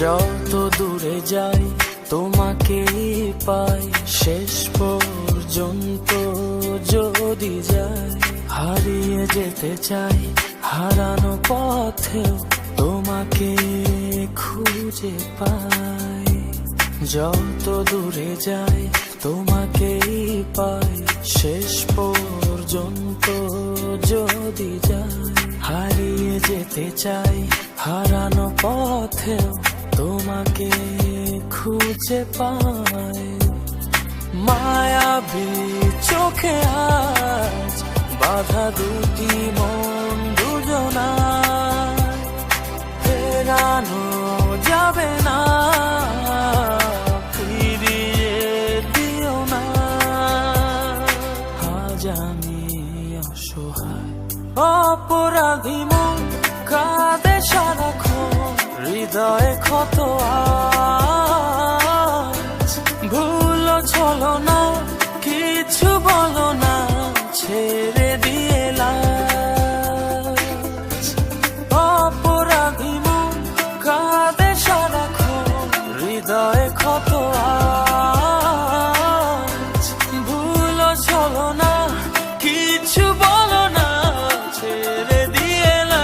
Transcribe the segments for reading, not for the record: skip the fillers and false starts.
যত দূরে যাই তোমাকেই পাই, শেষ পর্যন্ত যদি যাই হারিয়ে যেতে চাই, হারানো পথেও তোমাকে খুঁজে পাই। যত দূরে যাই তোমাকেই পাই, শেষ পর্যন্ত যদি যাই হারিয়ে যেতে চাই, হারানো পথেও তোমাকে খুঁজে পাই। মায়াবী চোখে আজ বাধা দুটি মন দুজনায়, ফেরানো যাবে না, ফিরিয়ে দিও না। আজ আমি অসহায় অপরাধী মন কাঁদে সারাক্ষণ, হৃদয়ে ক্ষত আজ। ভুলো ছলো না, কিছু বলো না, ছেড়ে দিয়ে লাজ। অপরাধী মন কাঁদে সারাক্ষণ, হৃদয়ে ক্ষত আজ। ভুলো ছলো না, কিছু বলো না, ছেড়ে দিয়ে লাজ।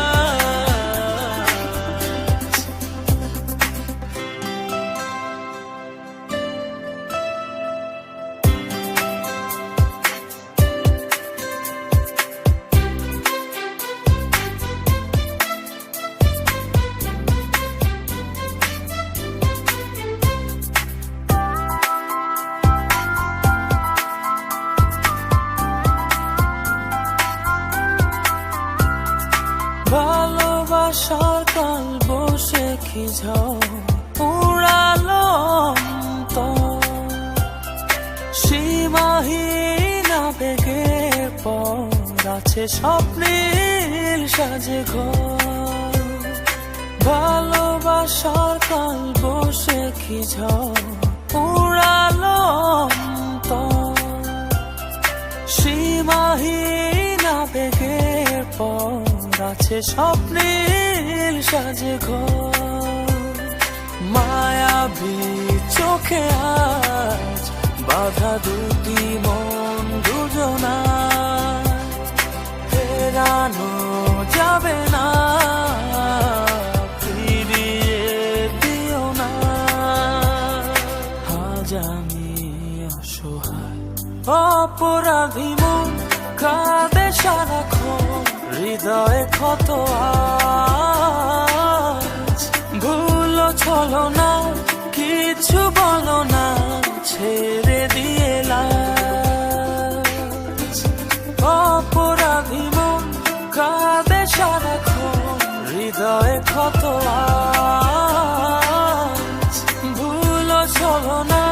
ভালোবাসার কাল বসে কি ঝড় উড়ালো অন্তর, সীমাহীন আবেগের পর আছে স্বপ্নের সাজে ঘর। ভালোবাসার কাল বসে কি ঝড় উড়ালো অন্তর, সীমাহীন আবেগের পর আছে স্বপ্নের সাজে ঘর। মায়াবী চোখে আজ বাধা দুটি মন দুজনায়, ফেরানো যাবে না, ফিরিয়ে দিও না। আজ আমি অসহায় অপরাধী মন কাঁদে সারাক্ষণ, হৃদয়ে ক্ষত আজ। ভুলো ছলো না, কিছু বলো না, ছেড়ে দিয়ে লাজ। অপরাধী মন কাঁদে সারাক্ষণ, হৃদয়ে ক্ষত আজ। ভুলো ছলো না,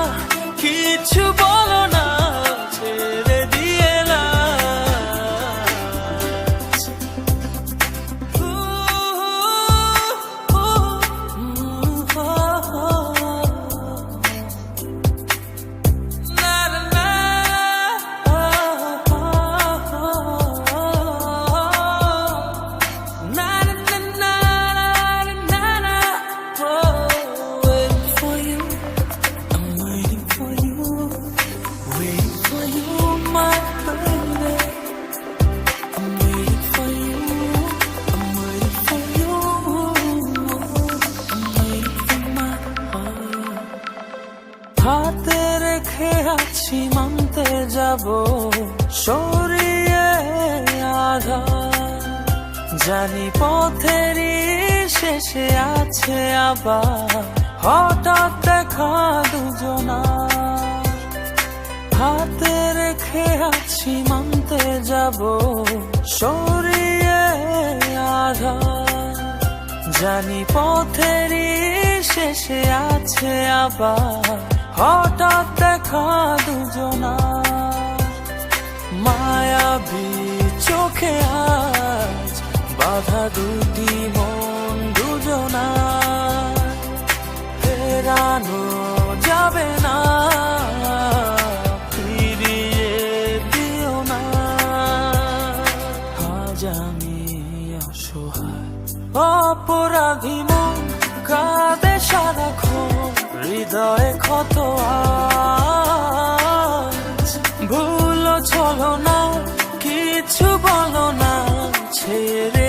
কিছু বলো না, ছেড়ে দিয়ে লাজ। হাতে রেখে আছি মানতে যাব সরিয়ে আধার, জানি পথেরই শেষে আছে আবার হঠাৎ দেখা দুজনার। হাতে রেখে আছি মানতে যাব সরিয়ে আধার, জানি পথেরই শেষে আছে আবার হঠাৎ দেখা দুজনার। মায়াবী চোখে আজ বাধা দুটি মন দুজনার, ফেরানো যাবে না, ফিরিয়ে দিও না। আজ আমি অসহায় অপরাধী মন কাঁদে সারাক্ষণ হৃদয়ে ক্ষত আজ। ভুলো চলো না, কিছু বলো না, ছেড়ে